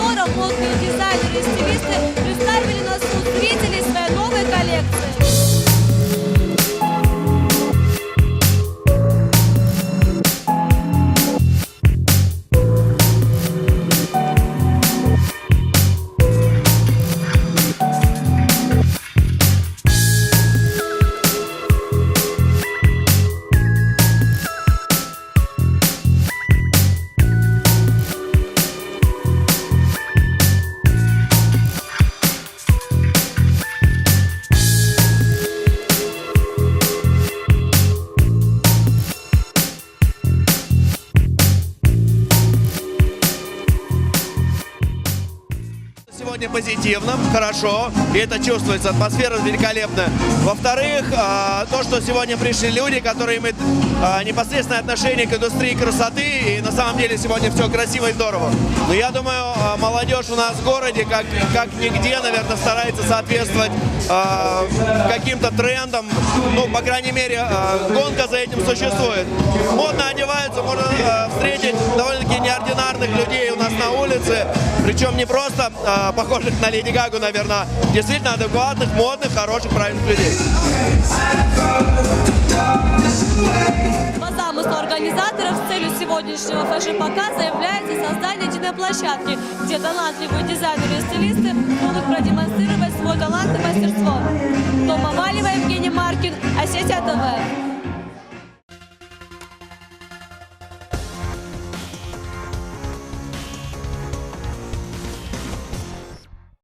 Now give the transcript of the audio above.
скоро модные дизайнеры и стилисты представили на суд зрителей свои новые коллекции. Сегодня позитивно, хорошо, и это чувствуется, атмосфера великолепная. Во-вторых, то, что сегодня пришли люди, которые имеют непосредственное отношение к индустрии красоты, и на самом деле сегодня все красиво и здорово. Но я думаю, молодежь у нас в городе, как нигде, наверное, старается соответствовать каким-то трендам, ну, по крайней мере, гонка за этим существует. Модно одеваются, можно встретить довольно-таки неординарных людей у нас на улице, причем не просто похожих на Леди Гагу, наверное, действительно адекватных, модных, хороших, правильных людей. По замыслу организаторов целью сегодняшнего фэшн-показа является создание единой площадки, где талантливые дизайнеры и стилисты будут продемонстрировать свой талант и мастерство. Тома Валева, Евгений Маркин, Осетия ТВ.